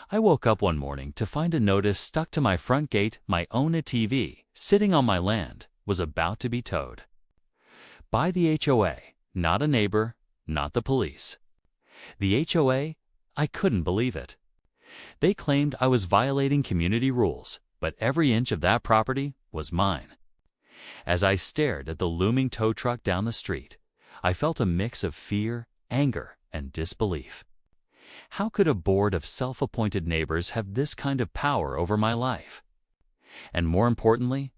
I woke up one morning to find a notice stuck to my front gate: my own ATV, sitting on my land, was about to be towed. By the HOA, not a neighbor, not the police. The HOA? I couldn't believe it. They claimed I was violating community rules, but every inch of that property was mine. As I stared at the looming tow truck down the street, I felt a mix of fear, anger, and disbelief. How could a board of self-appointed neighbors have this kind of power over my life? And more importantly,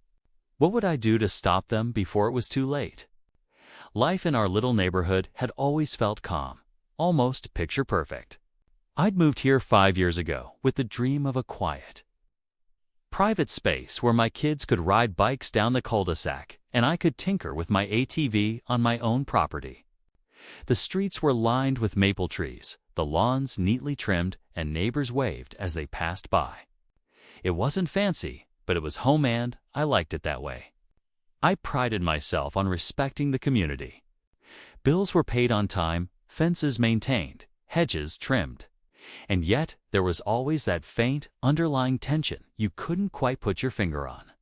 what would I do to stop them before it was too late? Life in our little neighborhood had always felt calm, almost picture-perfect. I'd moved here 5 years ago with the dream of a quiet, private space where my kids could ride bikes down the cul-de-sac and I could tinker with my ATV on my own property. The streets were lined with maple trees, the lawns neatly trimmed, and neighbors waved as they passed by. It wasn't fancy, but it was home, and I liked it that way. I prided myself on respecting the community. Bills were paid on time, fences maintained, hedges trimmed. And yet, there was always that faint, underlying tension you couldn't quite put your finger on.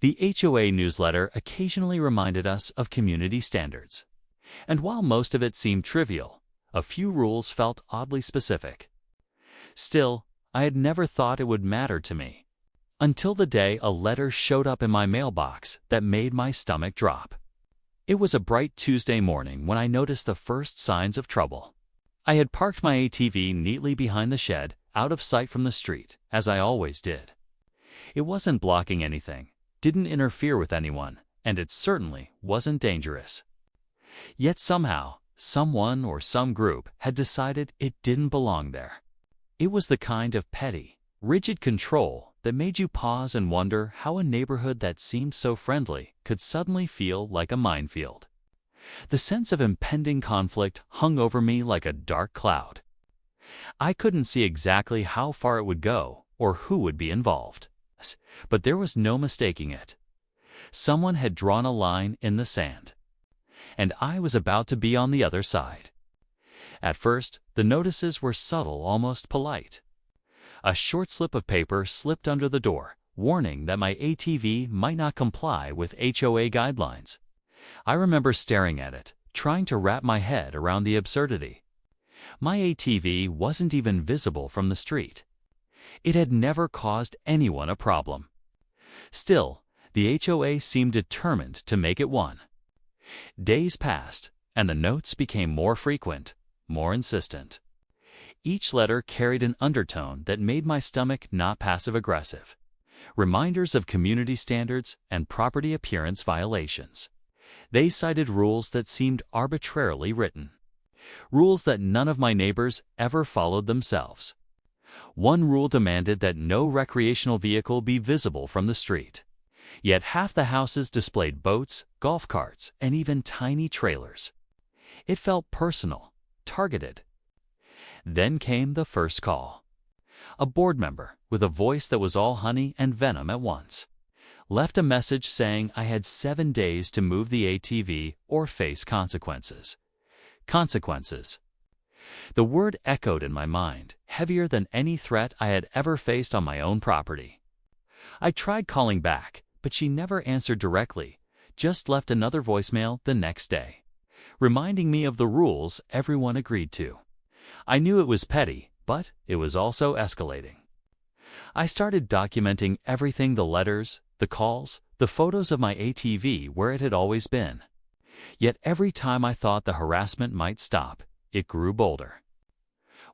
The HOA newsletter occasionally reminded us of community standards. And while most of it seemed trivial, a few rules felt oddly specific. Still, I had never thought it would matter to me, until the day a letter showed up in my mailbox that made my stomach drop. It was a bright Tuesday morning when I noticed the first signs of trouble. I had parked my ATV neatly behind the shed, out of sight from the street, as I always did. It wasn't blocking anything, didn't interfere with anyone, and it certainly wasn't dangerous. Yet somehow, someone or some group had decided it didn't belong there. It was the kind of petty, rigid control that made you pause and wonder how a neighborhood that seemed so friendly could suddenly feel like a minefield. The sense of impending conflict hung over me like a dark cloud. I couldn't see exactly how far it would go or who would be involved, but there was no mistaking it. Someone had drawn a line in the sand, and I was about to be on the other side. At first, the notices were subtle, almost polite. A short slip of paper slipped under the door, warning that my ATV might not comply with HOA guidelines. I remember staring at it, trying to wrap my head around the absurdity. My ATV wasn't even visible from the street. It had never caused anyone a problem. Still, the HOA seemed determined to make it one. Days passed, and the notes became more frequent, more insistent. Each letter carried an undertone that made my stomach not passive-aggressive. Reminders of community standards and property appearance violations. They cited rules that seemed arbitrarily written. Rules that none of my neighbors ever followed themselves. One rule demanded that no recreational vehicle be visible from the street. Yet half the houses displayed boats, golf carts, and even tiny trailers. It felt personal, targeted. Then came the first call. A board member, with a voice that was all honey and venom at once, left a message saying I had 7 days to move the ATV or face consequences. Consequences. The word echoed in my mind, heavier than any threat I had ever faced on my own property. I tried calling back, but she never answered directly, just left another voicemail the next day, reminding me of the rules everyone agreed to. I knew it was petty, but it was also escalating. I started documenting everything: the letters, the calls, the photos of my ATV where it had always been. Yet every time I thought the harassment might stop, it grew bolder.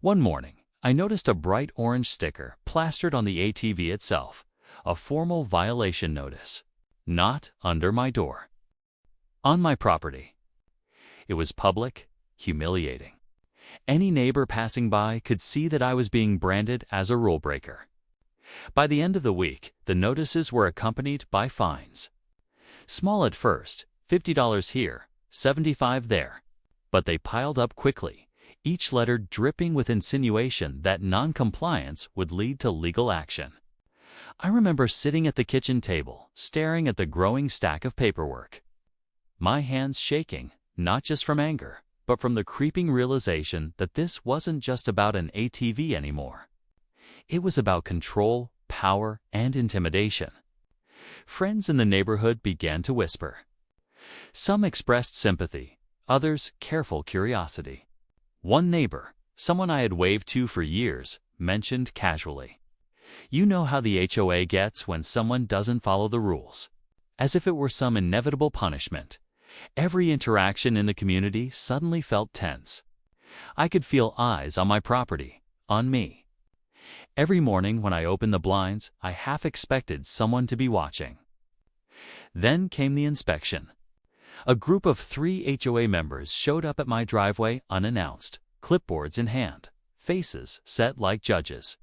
One morning, I noticed a bright orange sticker plastered on the ATV itself, a formal violation notice. Not under my door. On my property. It was public, humiliating. Any neighbor passing by could see that I was being branded as a rule breaker. By the end of the week, the notices were accompanied by fines. Small at first, $50 here, $75 there. But they piled up quickly, each letter dripping with insinuation that non-compliance would lead to legal action. I remember sitting at the kitchen table, staring at the growing stack of paperwork. My hands shaking, not just from anger, but from the creeping realization that this wasn't just about an ATV anymore. It was about control, power, and intimidation. Friends in the neighborhood began to whisper. Some expressed sympathy, others careful curiosity. One neighbor, someone I had waved to for years, mentioned casually, "You know how the HOA gets when someone doesn't follow the rules." As if it were some inevitable punishment. Every interaction in the community suddenly felt tense. I could feel eyes on my property, on me. Every morning when I opened the blinds, I half expected someone to be watching. Then came the inspection. A group of 3 HOA members showed up at my driveway unannounced, clipboards in hand, faces set like judges.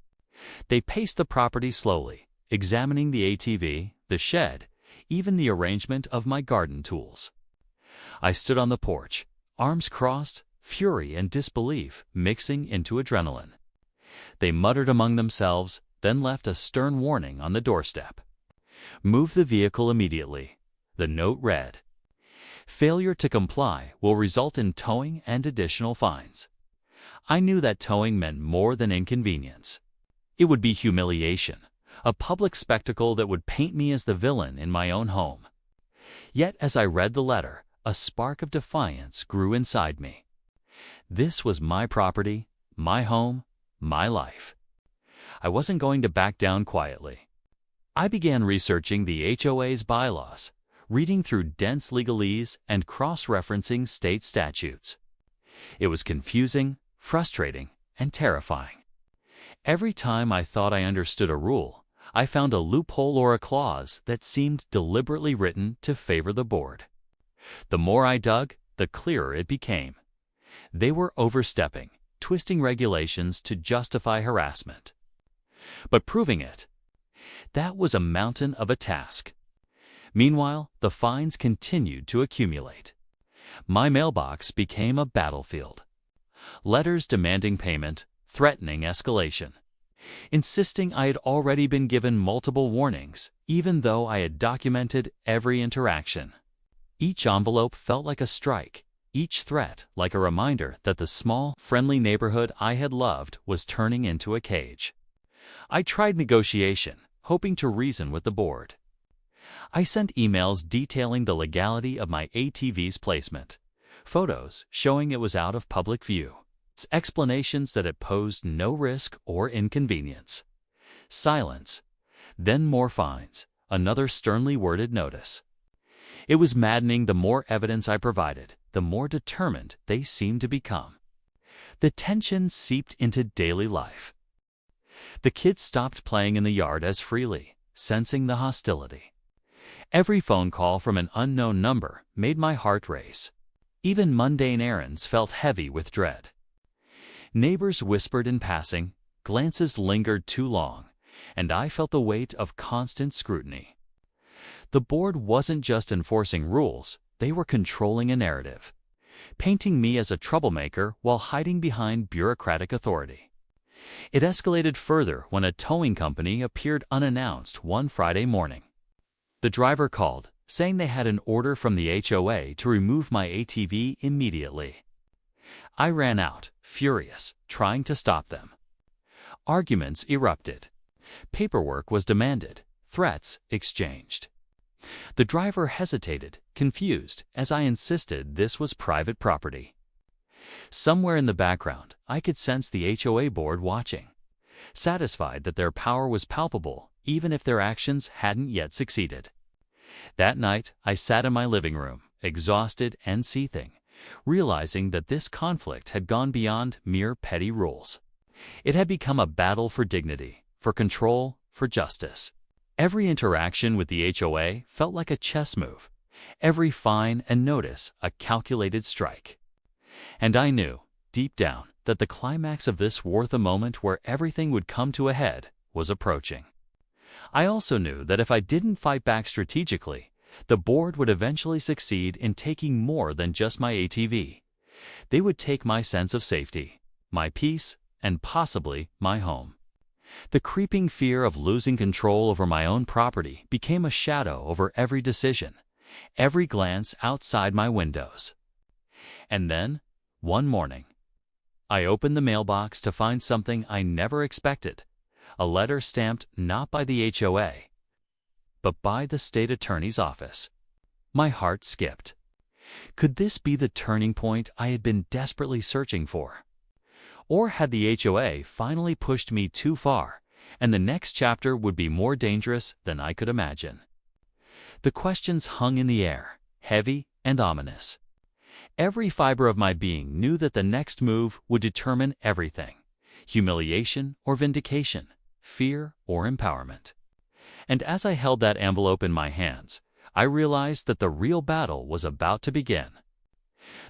They paced the property slowly, examining the ATV, the shed, even the arrangement of my garden tools. I stood on the porch, arms crossed, fury and disbelief mixing into adrenaline. They muttered among themselves, then left a stern warning on the doorstep. "Move the vehicle immediately." The note read, "Failure to comply will result in towing and additional fines." I knew that towing meant more than inconvenience. It would be humiliation, a public spectacle that would paint me as the villain in my own home. Yet as I read the letter, a spark of defiance grew inside me. This was my property, my home, my life. I wasn't going to back down quietly. I began researching the HOA's bylaws, reading through dense legalese and cross-referencing state statutes. It was confusing, frustrating, and terrifying. Every time I thought I understood a rule, I found a loophole or a clause that seemed deliberately written to favor the board. The more I dug, the clearer it became. They were overstepping, twisting regulations to justify harassment. But proving it, that was a mountain of a task. Meanwhile, the fines continued to accumulate. My mailbox became a battlefield. Letters demanding payment, threatening escalation, insisting I had already been given multiple warnings, even though I had documented every interaction. Each envelope felt like a strike, each threat like a reminder that the small, friendly neighborhood I had loved was turning into a cage. I tried negotiation, hoping to reason with the board. I sent emails detailing the legality of my ATV's placement, photos showing it was out of public view, explanations that it posed no risk or inconvenience. Silence, then more fines, another sternly worded notice. It was maddening. The more evidence I provided, the more determined they seemed to become. The tension seeped into daily life. The kids stopped playing in the yard as freely, sensing the hostility. Every phone call from an unknown number made my heart race. Even mundane errands felt heavy with dread. Neighbors whispered in passing, glances lingered too long, and I felt the weight of constant scrutiny. The board wasn't just enforcing rules, they were controlling a narrative, painting me as a troublemaker while hiding behind bureaucratic authority. It escalated further when a towing company appeared unannounced one Friday morning. The driver called, saying they had an order from the HOA to remove my ATV immediately. I ran out, furious, trying to stop them. Arguments erupted. Paperwork was demanded, threats exchanged. The driver hesitated, confused, as I insisted this was private property. Somewhere in the background, I could sense the HOA board watching, satisfied that their power was palpable even if their actions hadn't yet succeeded. That night, I sat in my living room, exhausted and seething, realizing that this conflict had gone beyond mere petty rules. It had become a battle for dignity, for control, for justice. Every interaction with the HOA felt like a chess move, every fine and notice a calculated strike. And I knew, deep down, that the climax of this war, the moment where everything would come to a head, was approaching. I also knew that if I didn't fight back strategically, the board would eventually succeed in taking more than just my ATV. They would take my sense of safety, my peace, and possibly my home. The creeping fear of losing control over my own property became a shadow over every decision, every glance outside my windows. And then, one morning, I opened the mailbox to find something I never expected, a letter stamped not by the HOA, but by the state attorney's office. My heart skipped. Could this be the turning point I had been desperately searching for? Or had the HOA finally pushed me too far, and the next chapter would be more dangerous than I could imagine? The questions hung in the air, heavy and ominous. Every fiber of my being knew that the next move would determine everything: humiliation or vindication, fear or empowerment. And as I held that envelope in my hands, I realized that the real battle was about to begin.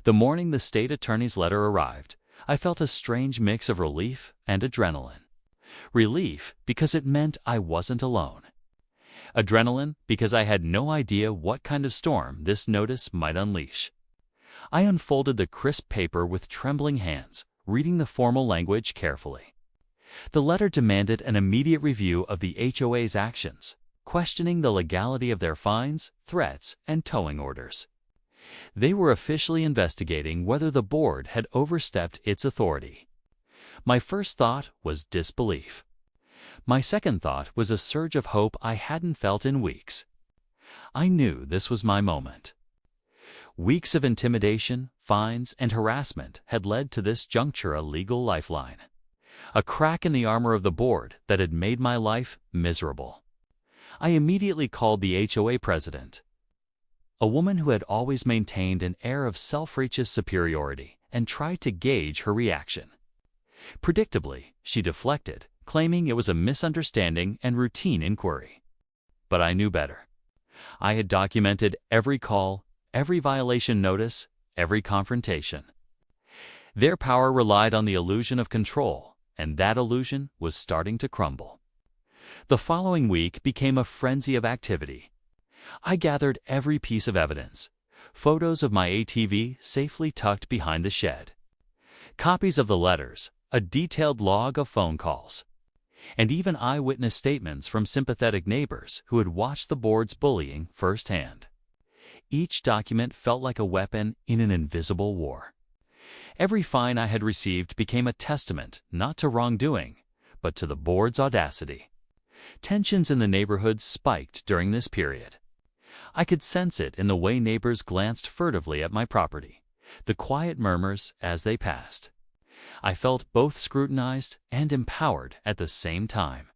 The morning the state attorney's letter arrived, I felt a strange mix of relief and adrenaline. Relief because it meant I wasn't alone. Adrenaline because I had no idea what kind of storm this notice might unleash. I unfolded the crisp paper with trembling hands, reading the formal language carefully. The letter demanded an immediate review of the HOA's actions, questioning the legality of their fines, threats, and towing orders. They were officially investigating whether the board had overstepped its authority. My first thought was disbelief. My second thought was a surge of hope I hadn't felt in weeks. I knew this was my moment. Weeks of intimidation, fines, and harassment had led to this juncture a legal lifeline. A crack in the armor of the board that had made my life miserable. I immediately called the HOA president, a woman who had always maintained an air of self-righteous superiority, and tried to gauge her reaction. Predictably, she deflected, claiming it was a misunderstanding and routine inquiry. But I knew better. I had documented every call, every violation notice, every confrontation. Their power relied on the illusion of control, and that illusion was starting to crumble. The following week became a frenzy of activity. I gathered every piece of evidence: photos of my ATV safely tucked behind the shed, copies of the letters, a detailed log of phone calls, and even eyewitness statements from sympathetic neighbors who had watched the board's bullying firsthand. Each document felt like a weapon in an invisible war. Every fine I had received became a testament not to wrongdoing, but to the board's audacity. Tensions in the neighborhood spiked during this period. I could sense it in the way neighbors glanced furtively at my property, the quiet murmurs as they passed. I felt both scrutinized and empowered at the same time.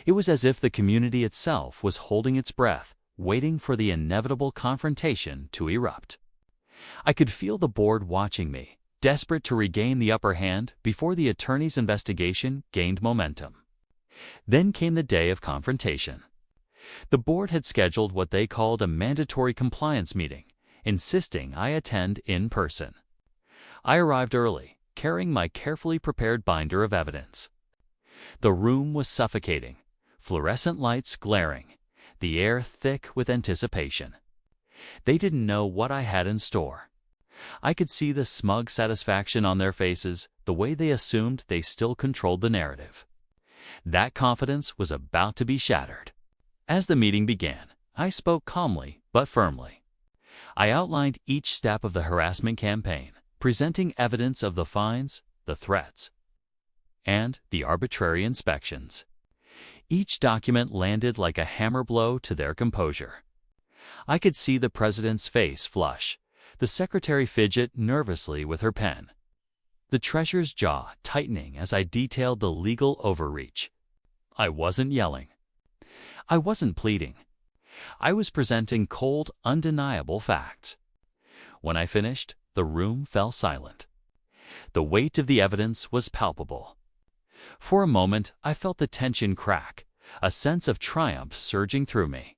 It was as if the community itself was holding its breath, waiting for the inevitable confrontation to erupt. I could feel the board watching me, desperate to regain the upper hand before the attorney's investigation gained momentum. Then came the day of confrontation. The board had scheduled what they called a mandatory compliance meeting, insisting I attend in person. I arrived early, carrying my carefully prepared binder of evidence. The room was suffocating, fluorescent lights glaring, the air thick with anticipation. They didn't know what I had in store. I could see the smug satisfaction on their faces, the way they assumed they still controlled the narrative. That confidence was about to be shattered. As the meeting began, I spoke calmly but firmly. I outlined each step of the harassment campaign, presenting evidence of the fines, the threats, and the arbitrary inspections. Each document landed like a hammer blow to their composure. I could see the president's face flush, the secretary fidget nervously with her pen, the treasurer's jaw tightening as I detailed the legal overreach. I wasn't yelling. I wasn't pleading. I was presenting cold, undeniable facts. When I finished, the room fell silent. The weight of the evidence was palpable. For a moment, I felt the tension crack, a sense of triumph surging through me.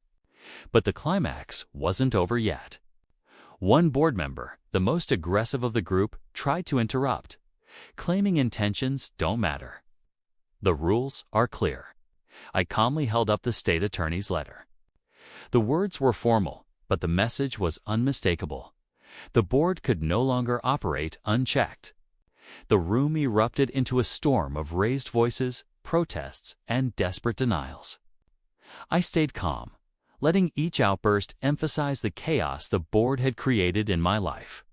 But the climax wasn't over yet. One board member, the most aggressive of the group, tried to interrupt, claiming intentions don't matter. The rules are clear. I calmly held up the state attorney's letter. The words were formal, but the message was unmistakable. The board could no longer operate unchecked. The room erupted into a storm of raised voices, protests, and desperate denials. I stayed calm, letting each outburst emphasize the chaos the board had created in my life.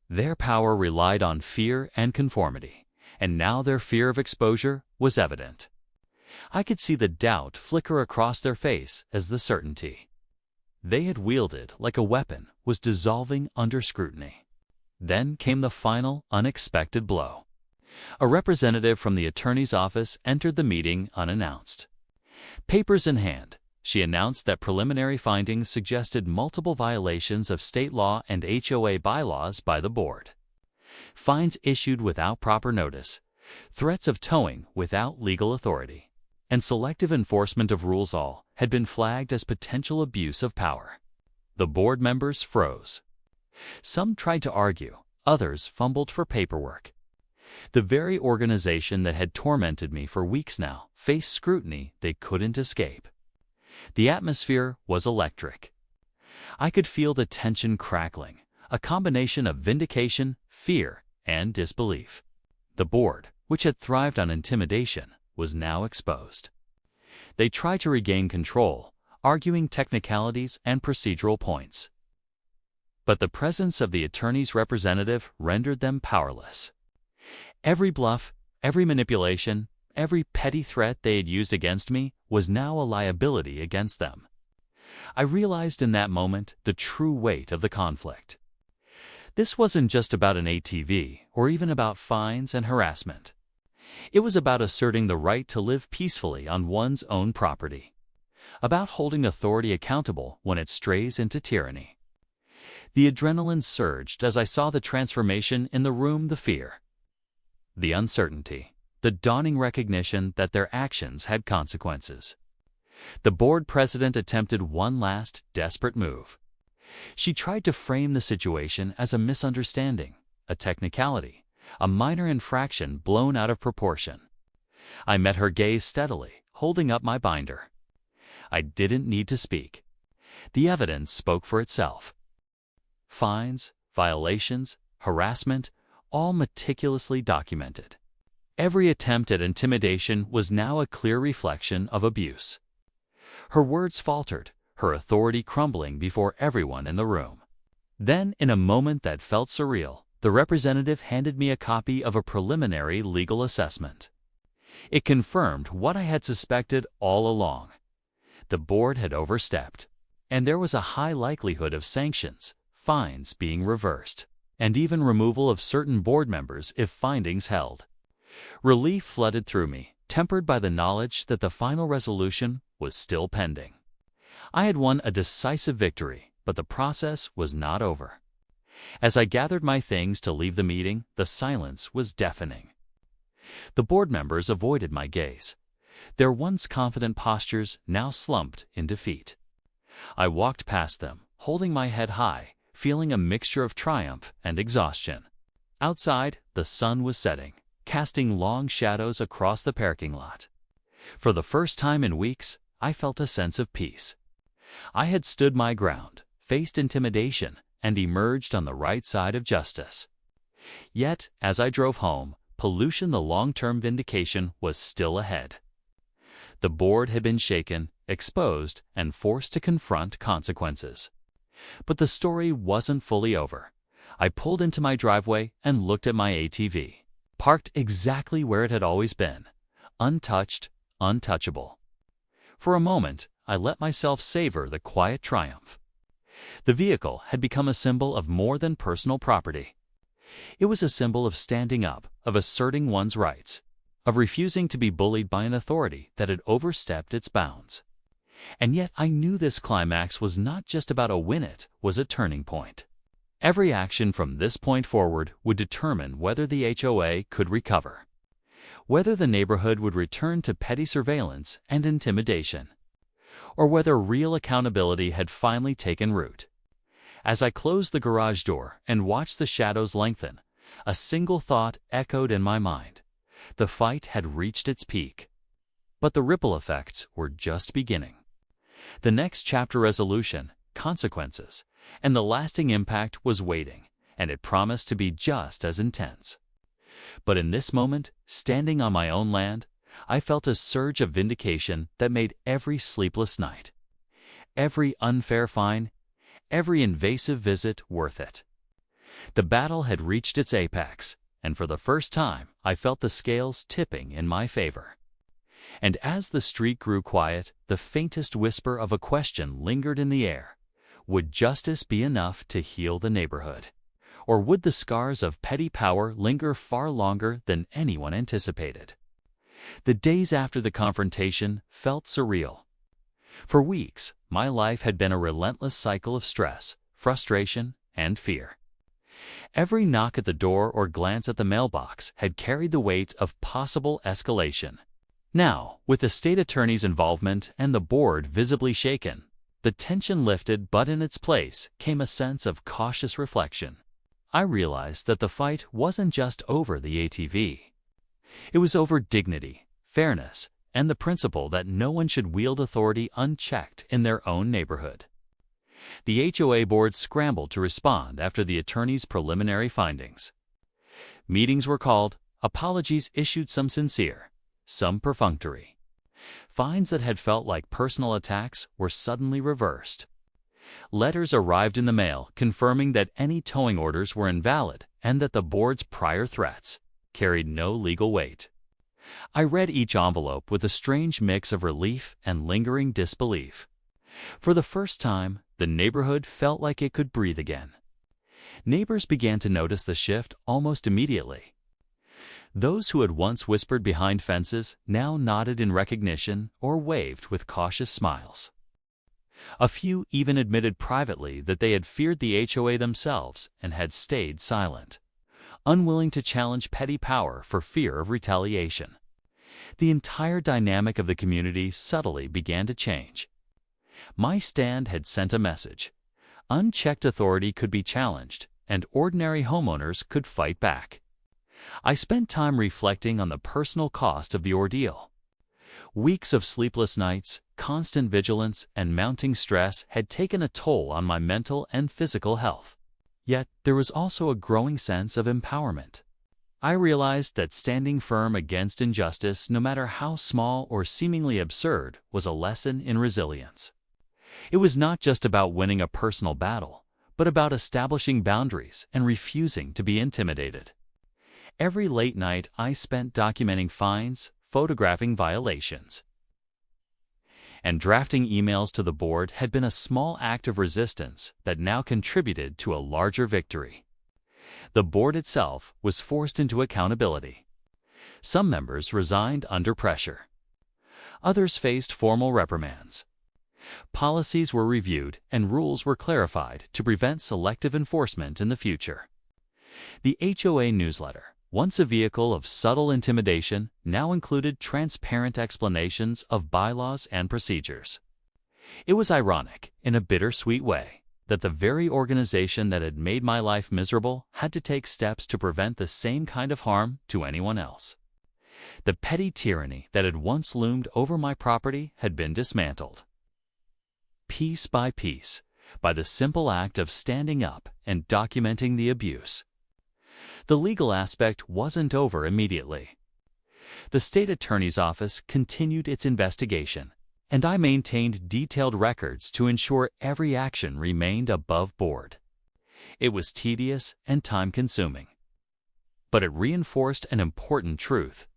Their power relied on fear and conformity, and now their fear of exposure was evident. I could see the doubt flicker across their face as the certainty they had wielded like a weapon was dissolving under scrutiny. Then came the final, unexpected blow. A representative from the attorney's office entered the meeting unannounced. Papers in hand, she announced that preliminary findings suggested multiple violations of state law and HOA bylaws by the board. Fines issued without proper notice, threats of towing without legal authority, and selective enforcement of rules all had been flagged as potential abuse of power. The board members froze. Some tried to argue, others fumbled for paperwork. The very organization that had tormented me for weeks now faced scrutiny they couldn't escape. The atmosphere was electric. I could feel the tension crackling, a combination of vindication, fear, and disbelief. The board, which had thrived on intimidation, was now exposed. They tried to regain control, arguing technicalities and procedural points. But the presence of the attorney's representative rendered them powerless. Every bluff, every manipulation, every petty threat they had used against me was now a liability against them. I realized in that moment the true weight of the conflict. This wasn't just about an ATV or even about fines and harassment. It was about asserting the right to live peacefully on one's own property, about holding authority accountable when it strays into tyranny. The adrenaline surged as I saw the transformation in the room, the fear, the uncertainty, the dawning recognition that their actions had consequences. The board president attempted one last, desperate move. She tried to frame the situation as a misunderstanding, a technicality, a minor infraction blown out of proportion. I met her gaze steadily, holding up my binder. I didn't need to speak. The evidence spoke for itself. Fines, violations, harassment, all meticulously documented. Every attempt at intimidation was now a clear reflection of abuse. Her words faltered, her authority crumbling before everyone in the room. Then, in a moment that felt surreal, the representative handed me a copy of a preliminary legal assessment. It confirmed what I had suspected all along. The board had overstepped, and there was a high likelihood of sanctions, fines being reversed, and even removal of certain board members if findings held. Relief flooded through me, tempered by the knowledge that the final resolution was still pending. I had won a decisive victory, but the process was not over. As I gathered my things to leave the meeting, the silence was deafening. The board members avoided my gaze. Their once confident postures now slumped in defeat. I walked past them, holding my head high, feeling a mixture of triumph and exhaustion. Outside, the sun was setting, casting long shadows across the parking lot. For the first time in weeks, I felt a sense of peace. I had stood my ground, faced intimidation, and emerged on the right side of justice. Yet, as I drove home, pollution, the long-term vindication, was still ahead. The board had been shaken, exposed, and forced to confront consequences. But the story wasn't fully over. I pulled into my driveway and looked at my ATV, parked exactly where it had always been, untouched, untouchable. For a moment, I let myself savor the quiet triumph. The vehicle had become a symbol of more than personal property. It was a symbol of standing up, of asserting one's rights, of refusing to be bullied by an authority that had overstepped its bounds. And yet I knew this climax was not just about a win, it was a turning point. Every action from this point forward would determine whether the HOA could recover, whether the neighborhood would return to petty surveillance and intimidation, or whether real accountability had finally taken root. As I closed the garage door and watched the shadows lengthen, a single thought echoed in my mind. The fight had reached its peak. But the ripple effects were just beginning. The next chapter, resolution, consequences, and the lasting impact was waiting, and it promised to be just as intense. But in this moment, standing on my own land, I felt a surge of vindication that made every sleepless night, every unfair fine, every invasive visit worth it. The battle had reached its apex, and for the first time I felt the scales tipping in my favor. And as the street grew quiet, the faintest whisper of a question lingered in the air. Would justice be enough to heal the neighborhood? Or would the scars of petty power linger far longer than anyone anticipated? The days after the confrontation felt surreal. For weeks, my life had been a relentless cycle of stress, frustration, and fear. Every knock at the door or glance at the mailbox had carried the weight of possible escalation. Now, with the state attorney's involvement and the board visibly shaken, the tension lifted, but in its place came a sense of cautious reflection. I realized that the fight wasn't just over the ATV. It was over dignity, fairness, and the principle that no one should wield authority unchecked in their own neighborhood. The HOA board scrambled to respond after the attorney's preliminary findings. Meetings were called, apologies issued, some sincere, some perfunctory. Fines that had felt like personal attacks were suddenly reversed. Letters arrived in the mail confirming that any towing orders were invalid and that the board's prior threats carried no legal weight. I read each envelope with a strange mix of relief and lingering disbelief. For the first time, the neighborhood felt like it could breathe again. Neighbors began to notice the shift almost immediately. Those who had once whispered behind fences now nodded in recognition or waved with cautious smiles. A few even admitted privately that they had feared the HOA themselves and had stayed silent, unwilling to challenge petty power for fear of retaliation. The entire dynamic of the community subtly began to change. My stand had sent a message. Unchecked authority could be challenged, and ordinary homeowners could fight back. I spent time reflecting on the personal cost of the ordeal. Weeks of sleepless nights, constant vigilance, and mounting stress had taken a toll on my mental and physical health. Yet there was also a growing sense of empowerment. I realized that standing firm against injustice, no matter how small or seemingly absurd, was a lesson in resilience. It was not just about winning a personal battle, but about establishing boundaries and refusing to be intimidated. Every late night I spent documenting fines, photographing violations, and drafting emails to the board had been a small act of resistance that now contributed to a larger victory. The board itself was forced into accountability. Some members resigned under pressure. Others faced formal reprimands. Policies were reviewed and rules were clarified to prevent selective enforcement in the future. The HOA newsletter, once a vehicle of subtle intimidation, now included transparent explanations of bylaws and procedures. It was ironic, in a bittersweet way, that the very organization that had made my life miserable had to take steps to prevent the same kind of harm to anyone else. The petty tyranny that had once loomed over my property had been dismantled. Piece by piece, by the simple act of standing up and documenting the abuse. The legal aspect wasn't over immediately. The state attorney's office continued its investigation, and I maintained detailed records to ensure every action remained above board. It was tedious and time-consuming, but it reinforced an important truth.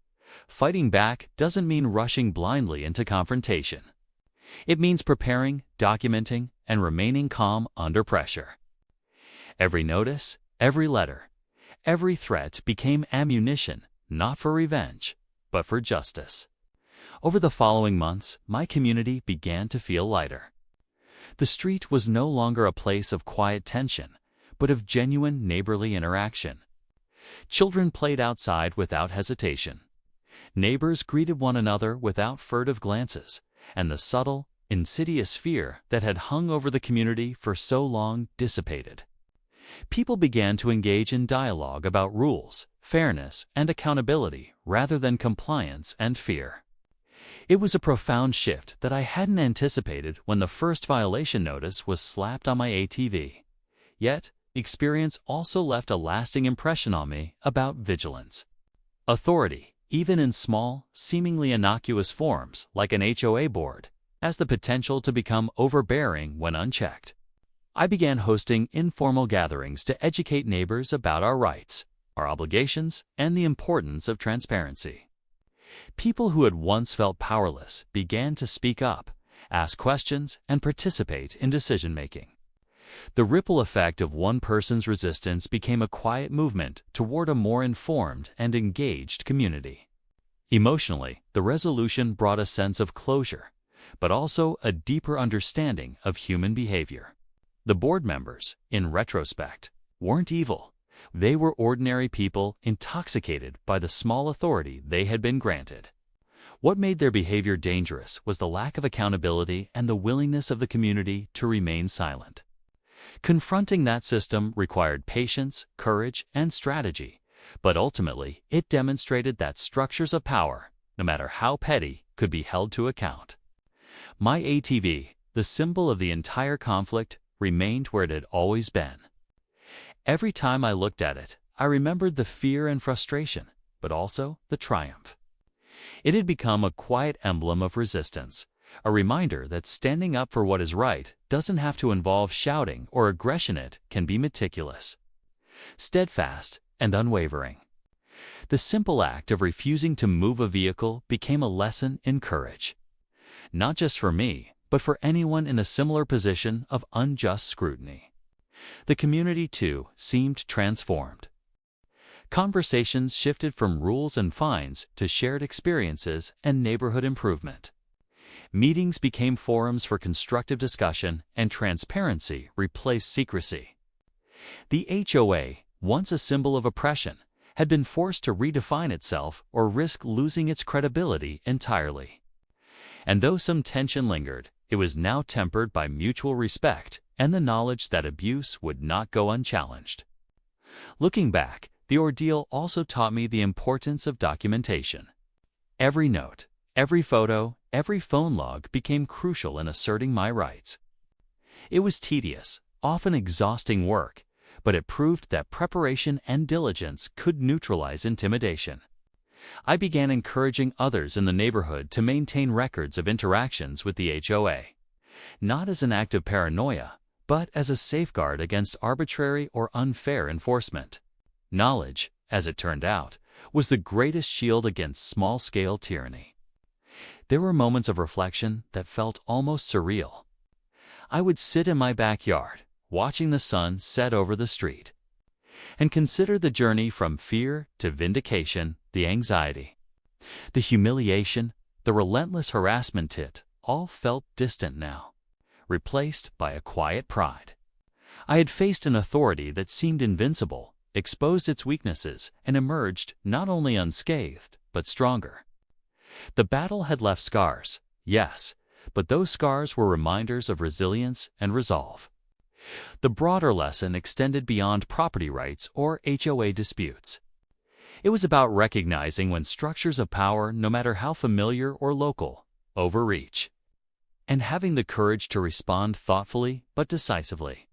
Fighting back doesn't mean rushing blindly into confrontation. It means preparing, documenting, and remaining calm under pressure. Every notice, every letter, every threat became ammunition, not for revenge, but for justice. Over the following months, my community began to feel lighter. The street was no longer a place of quiet tension, but of genuine neighborly interaction. Children played outside without hesitation. Neighbors greeted one another without furtive glances, and the subtle, insidious fear that had hung over the community for so long dissipated. People began to engage in dialogue about rules, fairness, and accountability rather than compliance and fear. It was a profound shift that I hadn't anticipated when the first violation notice was slapped on my ATV. Yet, experience also left a lasting impression on me about vigilance. Authority, even in small, seemingly innocuous forms like an HOA board, has the potential to become overbearing when unchecked. I began hosting informal gatherings to educate neighbors about our rights, our obligations, and the importance of transparency. People who had once felt powerless began to speak up, ask questions, and participate in decision-making. The ripple effect of one person's resistance became a quiet movement toward a more informed and engaged community. Emotionally, the resolution brought a sense of closure, but also a deeper understanding of human behavior. The board members, in retrospect, weren't evil. They were ordinary people intoxicated by the small authority they had been granted. What made their behavior dangerous was the lack of accountability and the willingness of the community to remain silent. Confronting that system required patience, courage, and strategy, but ultimately it demonstrated that structures of power, no matter how petty, could be held to account. My ATV, the symbol of the entire conflict, remained where it had always been. Every time I looked at it, I remembered the fear and frustration, but also the triumph. It had become a quiet emblem of resistance, a reminder that standing up for what is right doesn't have to involve shouting or aggression. It can be meticulous, steadfast, and unwavering. The simple act of refusing to move a vehicle became a lesson in courage. Not just for me, but for anyone in a similar position of unjust scrutiny. The community, too, seemed transformed. Conversations shifted from rules and fines to shared experiences and neighborhood improvement. Meetings became forums for constructive discussion, and transparency replaced secrecy. The HOA, once a symbol of oppression, had been forced to redefine itself or risk losing its credibility entirely. And though some tension lingered, it was now tempered by mutual respect and the knowledge that abuse would not go unchallenged. Looking back, the ordeal also taught me the importance of documentation. Every note, every photo, every phone log became crucial in asserting my rights. It was tedious, often exhausting work, but it proved that preparation and diligence could neutralize intimidation. I began encouraging others in the neighborhood to maintain records of interactions with the HOA, not as an act of paranoia, but as a safeguard against arbitrary or unfair enforcement. Knowledge, as it turned out, was the greatest shield against small-scale tyranny. There were moments of reflection that felt almost surreal. I would sit in my backyard, watching the sun set over the street, and consider the journey from fear to vindication, the anxiety, the humiliation, the relentless harassment. It all felt distant now, replaced by a quiet pride. I had faced an authority that seemed invincible, exposed its weaknesses, and emerged not only unscathed, but stronger. The battle had left scars, yes, but those scars were reminders of resilience and resolve. The broader lesson extended beyond property rights or HOA disputes. It was about recognizing when structures of power, no matter how familiar or local, overreach, and having the courage to respond thoughtfully but decisively.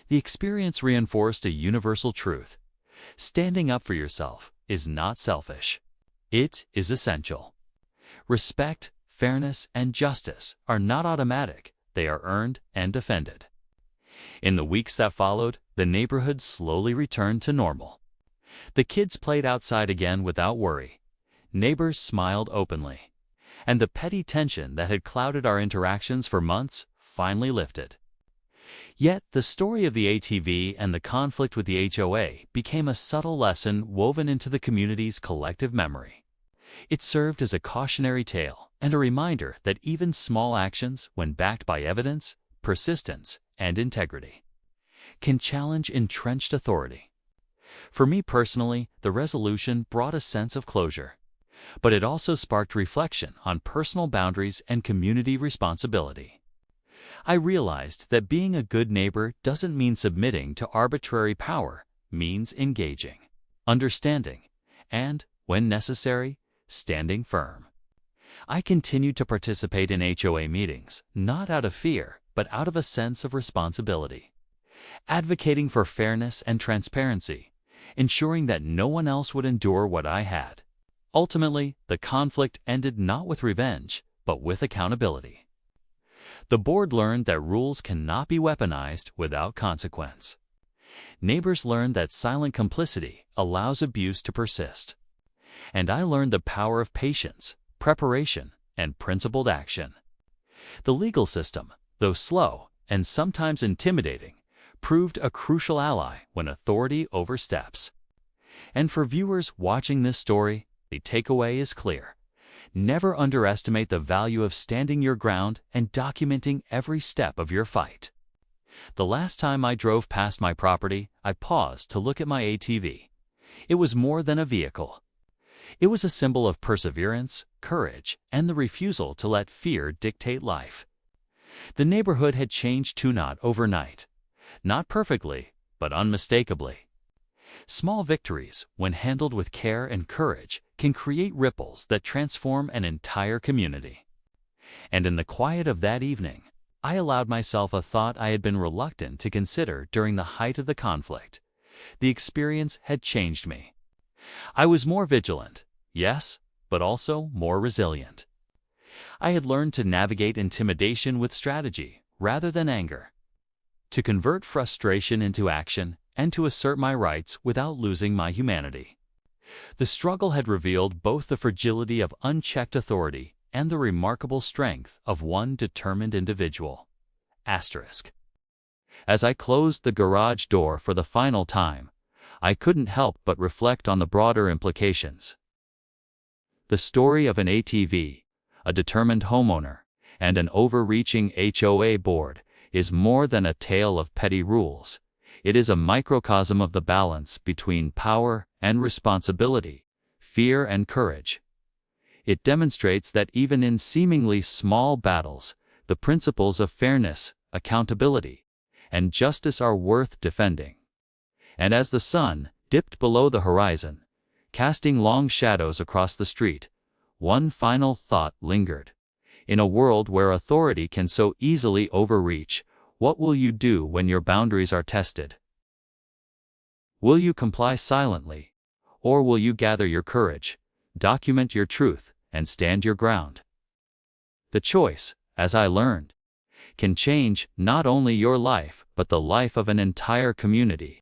The experience reinforced a universal truth: standing up for yourself is not selfish. It is essential. Respect, fairness, and justice are not automatic. They are earned and defended. In the weeks that followed, the neighborhood slowly returned to normal. The kids played outside again without worry. Neighbors smiled openly. And the petty tension that had clouded our interactions for months finally lifted. Yet, the story of the ATV and the conflict with the HOA became a subtle lesson woven into the community's collective memory. It served as a cautionary tale and a reminder that even small actions, when backed by evidence, persistence, and integrity, can challenge entrenched authority. For me personally, the resolution brought a sense of closure, but it also sparked reflection on personal boundaries and community responsibility. I realized that being a good neighbor doesn't mean submitting to arbitrary power, means engaging, understanding, and, when necessary, standing firm. I continued to participate in HOA meetings, not out of fear, but out of a sense of responsibility, advocating for fairness and transparency, ensuring that no one else would endure what I had. Ultimately, the conflict ended not with revenge, but with accountability. The board learned that rules cannot be weaponized without consequence. Neighbors learned that silent complicity allows abuse to persist. And I learned the power of patience, preparation, and principled action. The legal system, though slow and sometimes intimidating, proved a crucial ally when authority oversteps. And for viewers watching this story, the takeaway is clear. Never underestimate the value of standing your ground and documenting every step of your fight. The last time I drove past my property, I paused to look at my ATV. It was more than a vehicle. It was a symbol of perseverance, courage, and the refusal to let fear dictate life. The neighborhood had changed too, not overnight. Not perfectly, but unmistakably. Small victories, when handled with care and courage, can create ripples that transform an entire community. And in the quiet of that evening, I allowed myself a thought I had been reluctant to consider during the height of the conflict. The experience had changed me. I was more vigilant, yes, but also more resilient. I had learned to navigate intimidation with strategy rather than anger, to convert frustration into action, and to assert my rights without losing my humanity. The struggle had revealed both the fragility of unchecked authority and the remarkable strength of one determined individual. As I closed the garage door for the final time, I couldn't help but reflect on the broader implications. The story of an ATV, a determined homeowner, and an overreaching HOA board is more than a tale of petty rules. It is a microcosm of the balance between power and responsibility, fear and courage. It demonstrates that even in seemingly small battles, the principles of fairness, accountability, and justice are worth defending. And as the sun dipped below the horizon, casting long shadows across the street, one final thought lingered. In a world where authority can so easily overreach, what will you do when your boundaries are tested? Will you comply silently, or will you gather your courage, document your truth, and stand your ground? The choice, as I learned, can change not only your life but the life of an entire community.